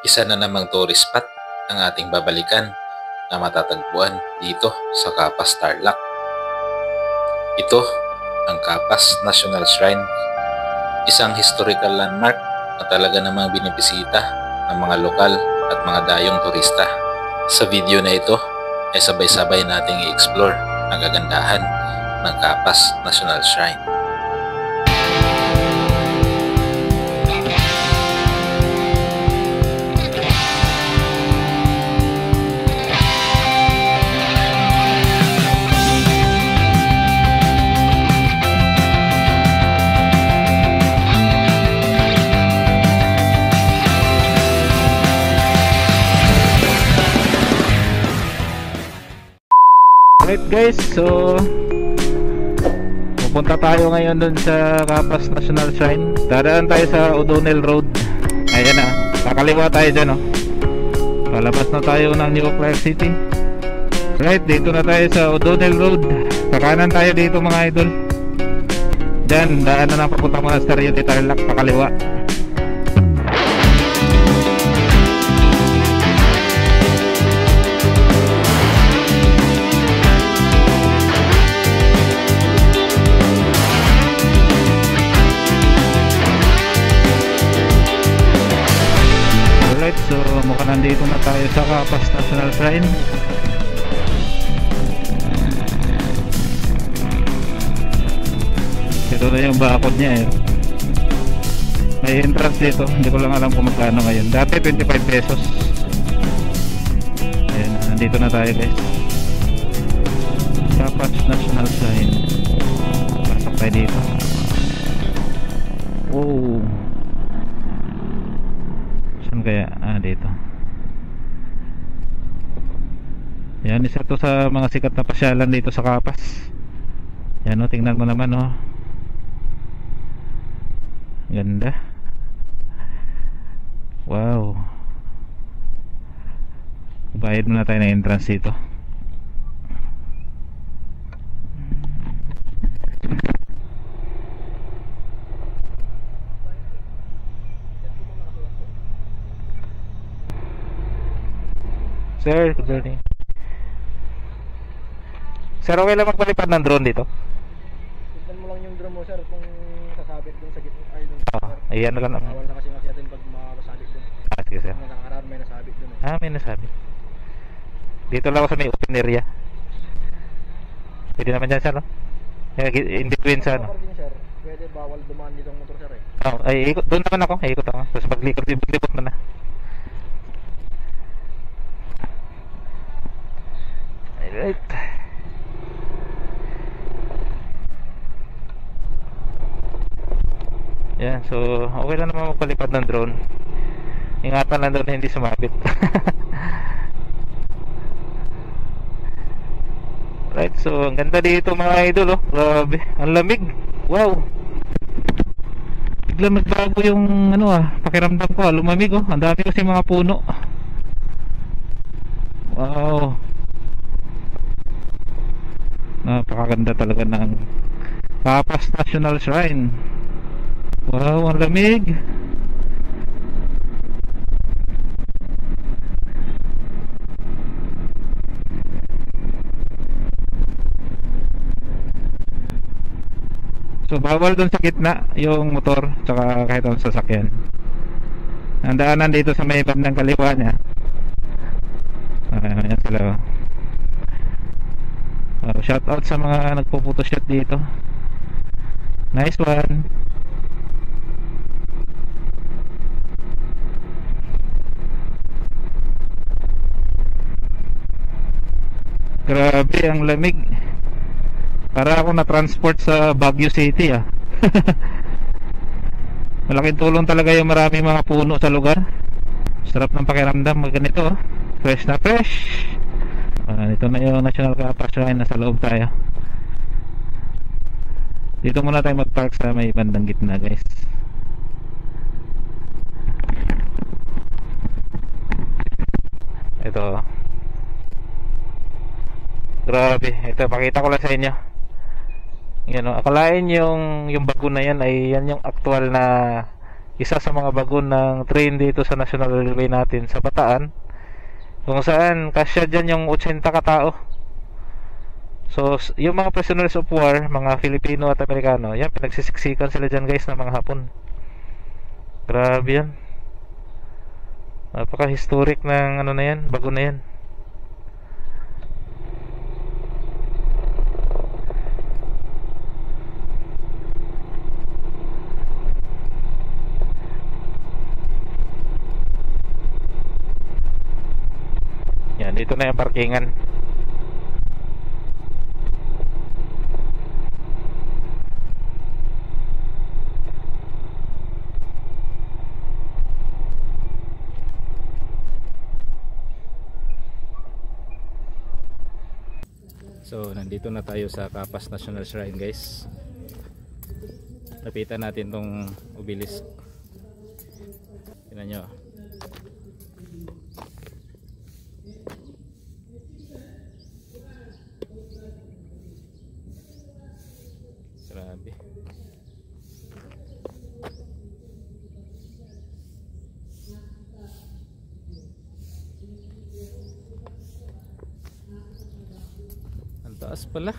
Isa na namang tourist spot ang ating babalikan na matatagpuan dito sa Capas, Tarlac. Ito ang Capas National Shrine, isang historical landmark na talaga namang binibisita ng mga lokal at mga dayong turista. Sa video na ito ay sabay-sabay nating i-explore ang kagandahan ng Capas National Shrine. Alright guys, so pupunta tayo ngayon dun sa Capas National Shrine. Dadaan tayo sa O'Donnell Road. Ayan na, kakaliwa tayo dyan, oh. Palabas na tayo ng New Clark City. Right, dito na tayo sa O'Donnell Road. Kakanan tayo dito mga idol. Dyan, daan na ng papuntang Monasterio de Tarlac, pakaliwa. So mukhang nandito na tayo sa Capas National Shrine. Ito na yung bakod niya eh. May entrance dito, hindi ko lang alam kung magkano ngayon. Dati 25 pesos. Ayan, nandito na tayo guys. Capas National Shrine. Pasok tayo dito. Wow, kaya dito. Yan, isa to sa mga sikat na pasyalan dito sa Capas. Yan o, tingnan mo naman o. Ganda. Wow. Bayad muna tayo ng entrance dito. Sir, good morning. Sir, okay lang magpalipad ng drone dito? Tignan mo lang yung drone mo, sir, kung sasabit dun sa gitna. Ay, dun sa ayan na lang. bawal na kasi natin pag makasabit dun. Sige sir. Nakakaraan may nasabit dun eh. May nasabit. Dito lang ako sa may open area. Pwede naman dyan sir, no? In between sa ano? Sir, pwede bawal dumaan dito ang motor, sir eh. Ay, ikot. Doon naman ako. Ikot ako. Tapos paglipot mo na. Alright. Yan, so okay lang naman magpalipad ng drone. Ingatan lang doon na hindi sumabit. Right, so ang ganda dito mga idol, oh. Grabe, ang lamig. Wow. Biglang nagbago yung pakiramdam ko, lumamig oh. Ang dami kasi mga puno. Wow. Napakaganda talaga ng Capas National Shrine. Wow, ang lamig. So bawal dun sa gitna yung motor tsaka kahit anong sasakyan. Ang daanan dito sa may bandang kaliwa niya. Ayan sila. Shout out sa mga nagpo-photoshoot dito. Nice one. Grabe ang lamig. Para ako na-transport sa Baguio City ah. Malaking tulong talaga yung maraming mga puno sa lugar. Sarap ng pakiramdam mag ganito oh. Fresh na fresh. Ito na yung National Capas Shrine. Nasa loob tayo. Dito muna tayo mag-park sa may bandang gitna guys. Ito. Grabe, ito pakita ko lang sa inyo. Yan, akalain yung bago na yan ay yan yung actual na isa sa mga bagon ng train dito sa National Railway natin sa Bataan, kung saan kasya dyan yung 80 katao. So yung mga prisoners of war, mga Filipino at Amerikano, yan, pinagsisiksikan sila dyan guys ng mga Hapon. Grabe yan. Napaka historic ng ano na yan, bago na yan. Yan, dito na yung parkingan. So, nandito na tayo sa Capas National Shrine guys. Lapitan natin tong obelisk. Tingnan nyo. Grabe. Ang taas pala.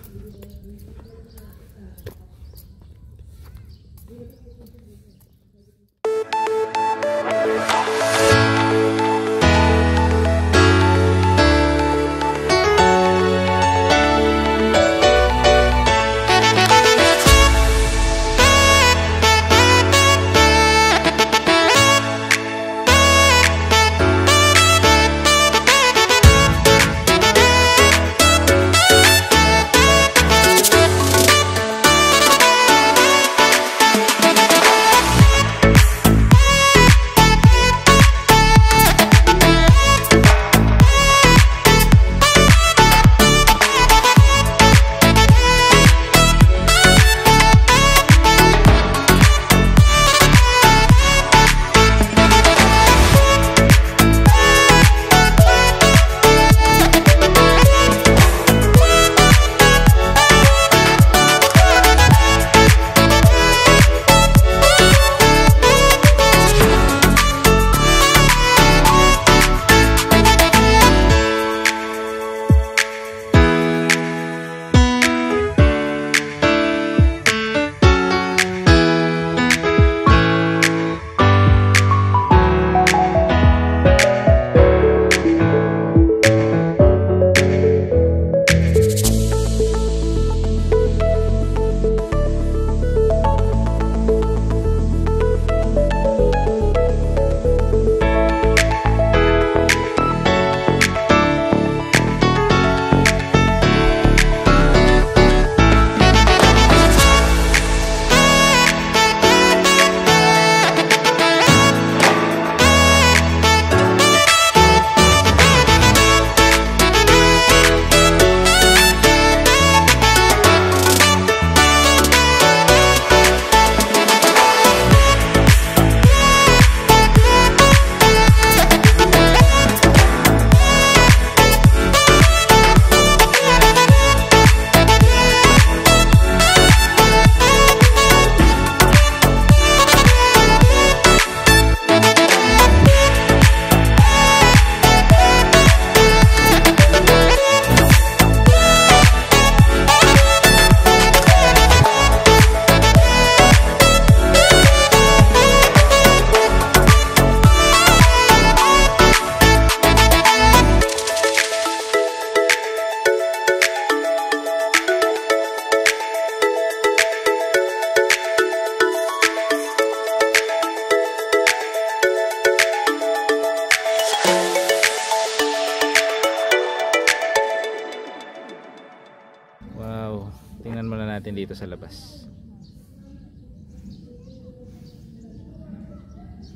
Tingnan muna natin dito sa labas.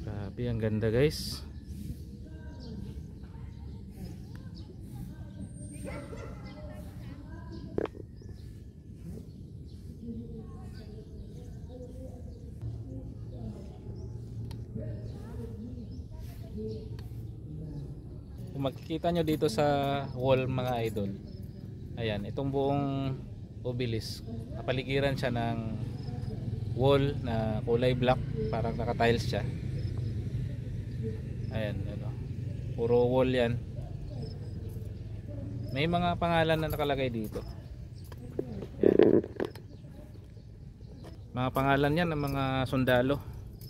Grabe, ang ganda guys. Kung makikita nyo dito sa wall mga idol, ayan, itong buong obelisk, napaligiran siya ng wall na kulay black, parang naka-tiles siya. Ayan, ano. Puro wall yan. May mga pangalan na nakalagay dito. Ayan. Mga pangalan yan ng mga sundalo.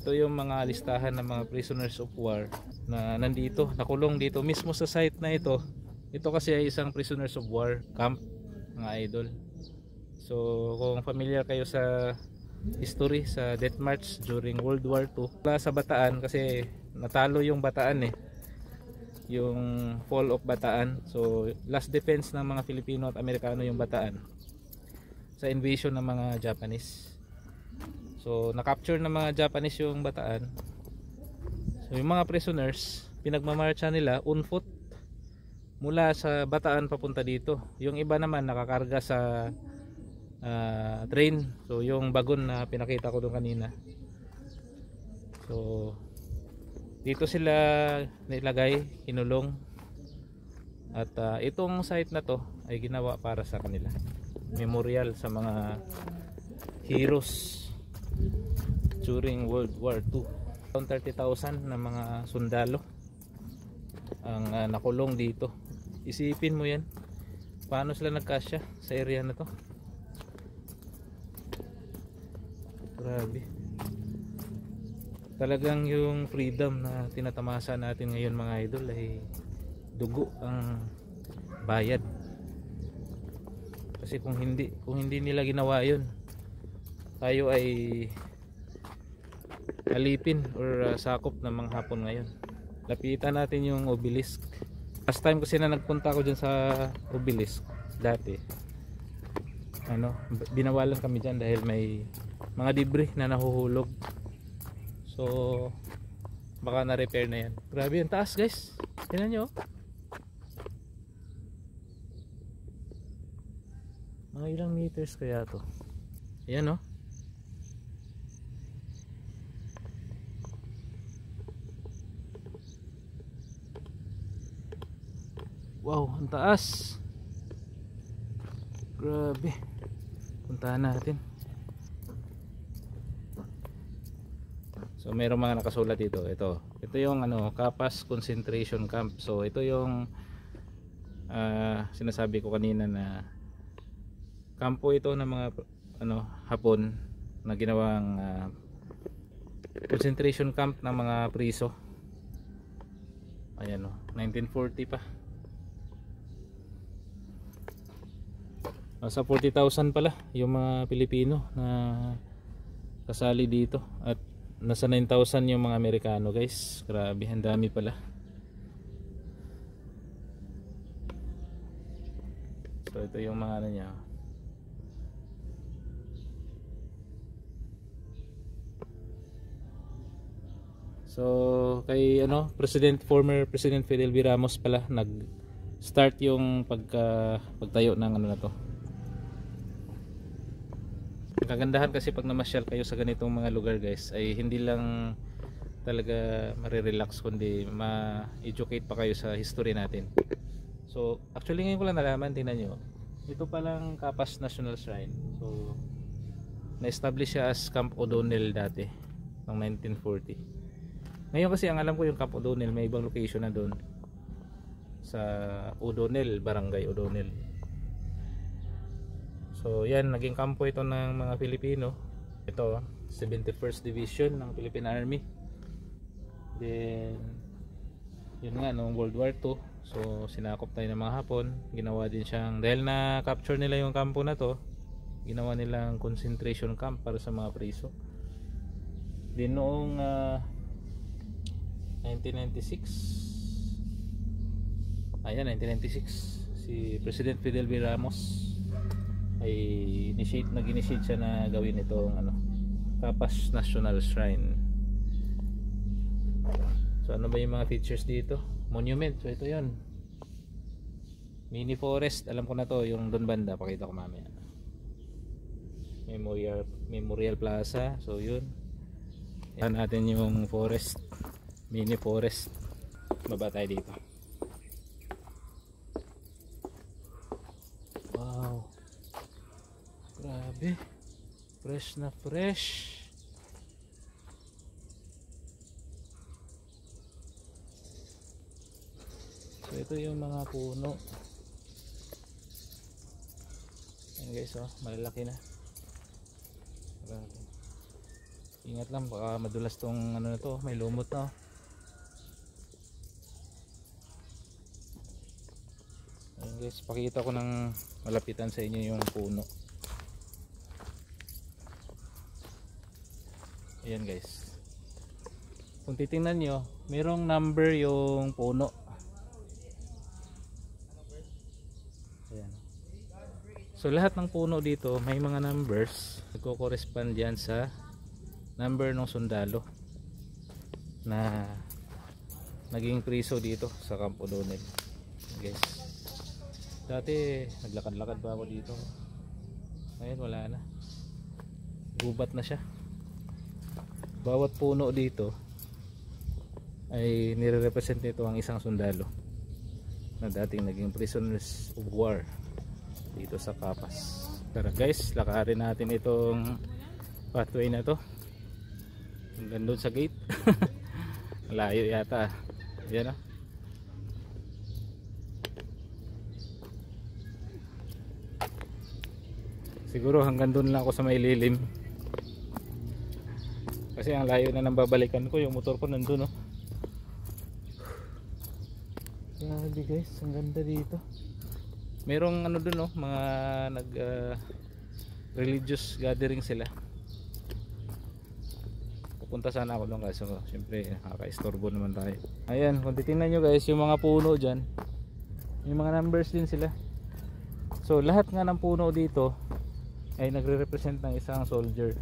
Ito yung mga listahan ng mga prisoners of war na nandito, nakulong dito mismo sa site na ito. Ito kasi ay isang prisoners of war camp, mga idol. So kung familiar kayo sa history sa Death March during World War II, sa Bataan, kasi natalo yung Bataan yung fall of Bataan. So last defense ng mga Filipino at Amerikano yung Bataan sa invasion ng mga Japanese. So na-capture ng mga Japanese yung Bataan. So yung mga prisoners, pinagmamarcha nila on foot mula sa Bataan papunta dito. Yung iba naman nakakarga sa train. So yung bagon na pinakita ko doon kanina. So dito sila nilagay, kinulong. At itong site na to ay ginawa para sa kanila. Memorial sa mga heroes during World War II. 30,000 na mga sundalo ang nakulong dito. Isipin mo yan, paano sila nagkasya sa area na to. Grabe. Talagang yung freedom na tinatamasa natin ngayon mga idol ay dugo ang bayad. Kasi kung hindi nila ginawa yun, tayo ay alipin or sakop ng mga Hapon ngayon. Lapitan natin yung obelisk. Last time kasi na nagpunta ako dyan sa obelisk dati, binawalan kami dyan dahil may mga debris na nahuhulog. So baka na repair na yan. Grabe yung taas guys, tingnan nyo. Mga ilang meters kaya to. Ayan o. Wow, ang taas. Grabe. Puntahan natin. So mayroong mga nakasulat dito. Ito yung Kapas Concentration Camp. So ito yung sinasabi ko kanina na kampo ito ng mga Hapon na ginawang concentration camp ng mga priso. Ayan 1940 pa. Sa 40,000 pala yung mga Pilipino na kasali dito at nasa 9,000 yung mga Amerikano guys. Grabe, ang dami pala. So ito yung mga niya. So kay former President Fidel V. Ramos pala nag-start yung pagtayo ng na to. Kagandahan kasi pag namasyal kayo sa ganitong mga lugar guys ay hindi lang talaga marirelax kundi ma-educate pa kayo sa history natin. So actually ngayon ko lang nalaman, tingnan nyo, ito palang Kapas National Shrine. So na-establish siya as Camp O'Donnell dati noong 1940. Ngayon kasi ang alam ko yung Camp O'Donnell may ibang location na doon sa O'Donnell, Barangay O'Donnell. So yan, naging kampo ito ng mga Pilipino. Ito 71st Division ng Philippine Army. Then yun nga, noong World War II, so sinakop tayo ng mga Hapon. Ginawa din siyang, dahil na capture nila yung kampo na to, ginawa nilang concentration camp para sa mga priso. Then noong 1996, si President Fidel V. Ramos ay nag-initiate siya na gawin itong Kapas National Shrine. So ano ba yung mga features dito? Monument, so ito yun. Mini forest, alam ko na to, yung doon banda, pakita ko mamaya. Memorial Plaza, so yun. Yan natin yung forest, mini forest. Baba tayo dito. Wow, grabe, fresh na fresh. ito yung mga puno. Ayan guys, oh, malalaki na. Grabe. Ingat lang, baka madulas tong ano na to, may lumot na. Ayan guys, pakita ko ng malapitan sa inyo yung puno. Ayan guys, kung titingnan nyo, mayroong number yung puno. Ayan. So lahat ng puno dito may mga numbers, nagko-correspond yan sa number ng sundalo na naging priso dito sa Camp O'Donnell. Guys, dati naglakad-lakad pa ako dito, ngayon wala na, gubat na siya. Bawat puno dito ay nire-represent nito ang isang sundalo na dating naging prisoners of war dito sa Capas. Tara guys, lakarin natin itong pathway na to hanggang doon sa gate. Malayo yata. Yan, siguro hanggang doon lang ako sa may lilim, kasi ang layo na nang babalikan ko. Yung motor ko nandun, oh. Grabe guys, ang ganda dito. Merong ano dun, oh, mga nag religious gathering sila. Pupunta sana ako doon kaso syempre nakaka-istorbo naman tayo. Ayan, kung titingnan nyo guys, yung mga puno dyan, yung mga numbers din sila. So lahat nga ng puno dito ay nagre-represent ng isang soldier.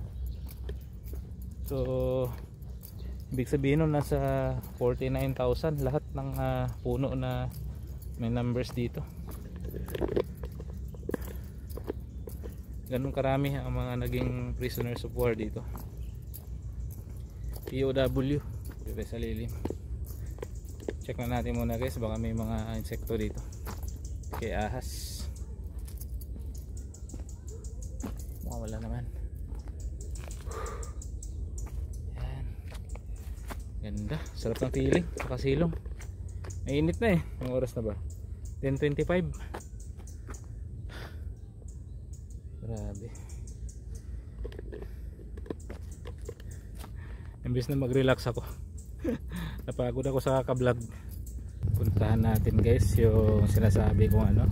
So ibig sabihin nun nasa 49,000 lahat ng puno na may numbers dito. Ganun karami ang mga naging prisoners of war dito. POW dito sa lilim. Check na natin muna guys, baka may mga insekto dito. Okay, ahas. Mukhang wala naman. Yan, ganda, sarap ng feeling sa kasilong. Mainit na eh. Ang oras na ba? 10:25. Grabe. Imbis na mag-relax ako, napagod ako sa kaka-vlog. Puntahan natin guys yung sinasabi kong ano,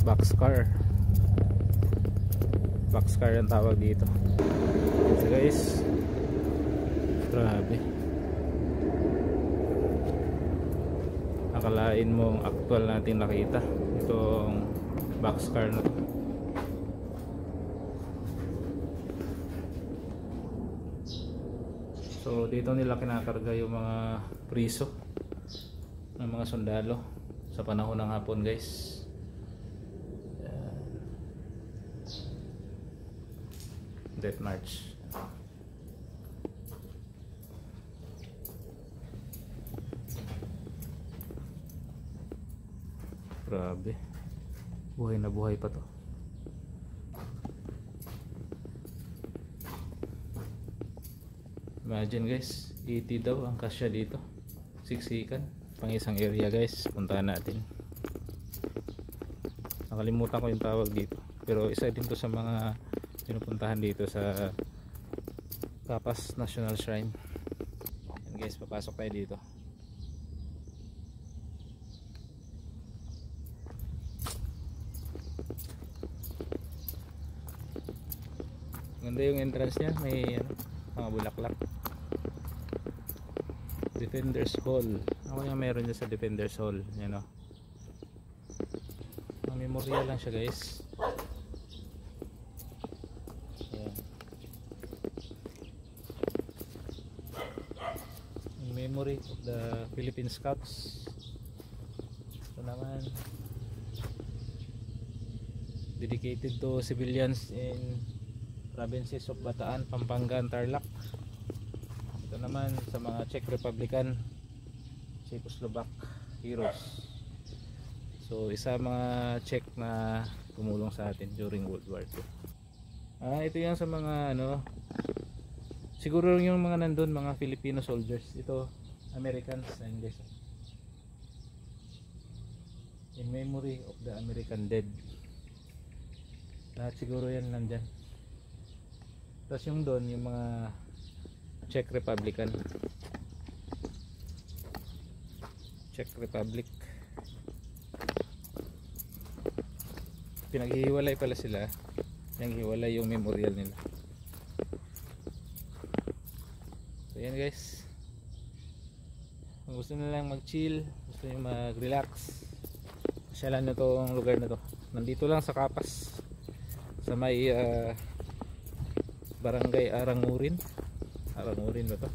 boxcar. Boxcar ang tawag dito. So guys, grabe. Akalain mong actual natin nakita itong boxcar na to. So dito nila kinakarga yung mga priso ng mga sundalo sa panahon ng hapon guys. Death March. Grabe, buhay na buhay pa to. Imagine guys, 80 daw ang kasya dito. Siksikan, pang isang area guys. Puntahan natin. Nakalimutan ko yung tawag dito, pero isa din to sa mga pinupuntahan dito sa Capas National Shrine. Yan guys, papasok tayo dito. Ganda yung entrance niya, may ano, mga bulaklak. Defenders Hall. Ako yung meron dyan sa Defenders Hall. Yan o. Ang memorial lang siya guys. Ayan. In memory of the Philippine Scouts. Ito naman, dedicated to civilians in provinces of Bataan, Pampanga, and Tarlac. Ito naman sa mga Czech Republican, Czechoslovak heroes. So isa mga Czech na tumulong sa atin during World War II. Ito yan sa mga ano, siguro yung mga nandun, mga Filipino soldiers. Ito Americans, and guys, In memory of the American dead. Lahat siguro yan nandyan. Tapos yung doon, yung mga Czech Republican. Czech Republic. Pinaghihiwalay pala sila. Pinaghihiwalay yung memorial nila. So yan guys. Kung gusto nyo lang mag chill, gusto nyo mag relax, pasyalan nyo tong lugar na to. Nandito lang sa Capas, sa may barangay Arangurin. Arangurin ba to?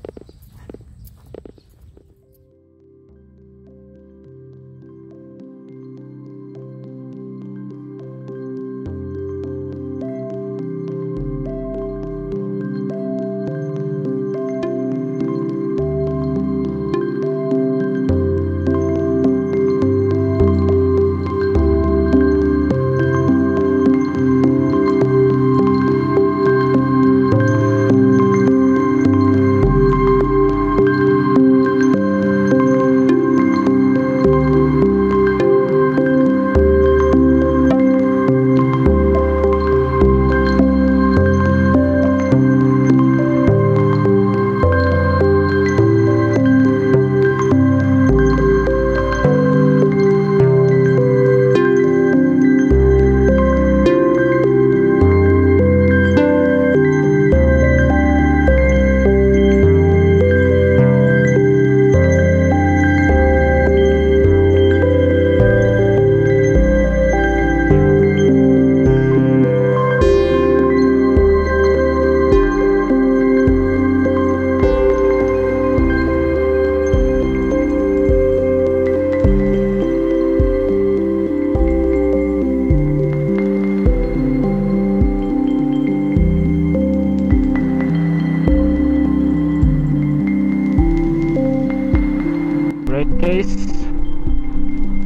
Guys,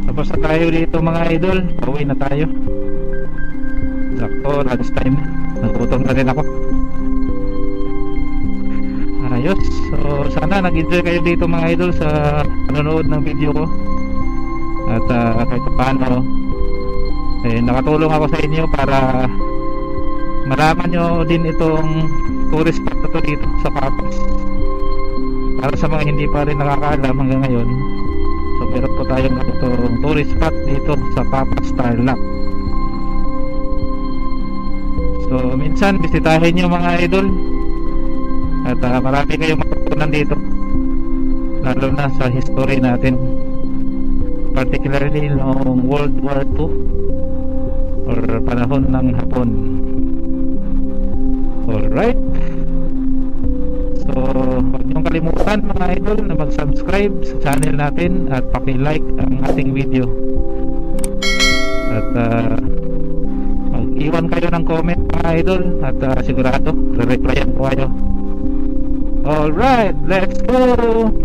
tapos na tayo dito mga idol. Pauwi na tayo. Sakto, lunch time. Nagutom na rin ako. Ayos. So sana nag-enjoy kayo dito mga idol sa panonood ng video ko. At kahit paano nakatulong ako sa inyo para malaman nyo din itong tourist spot na to dito sa Capas. Para sa mga hindi pa rin nakakaalam hanggang ngayon, so meron po tayong itong tourist spot dito sa Capas Tarlac. So minsan bisitahin nyo mga idol. At marami kayong matutunan dito, lalo na sa history natin, particularly noong World War II or panahon ng Hapon. Alright, so huwag niyong kalimutan mga idol na mag-subscribe sa channel natin at paki-like ang ating video. At mag-iwan kayo ng comment mga idol at sigurado re-replyan ko kayo. Alright, let's go!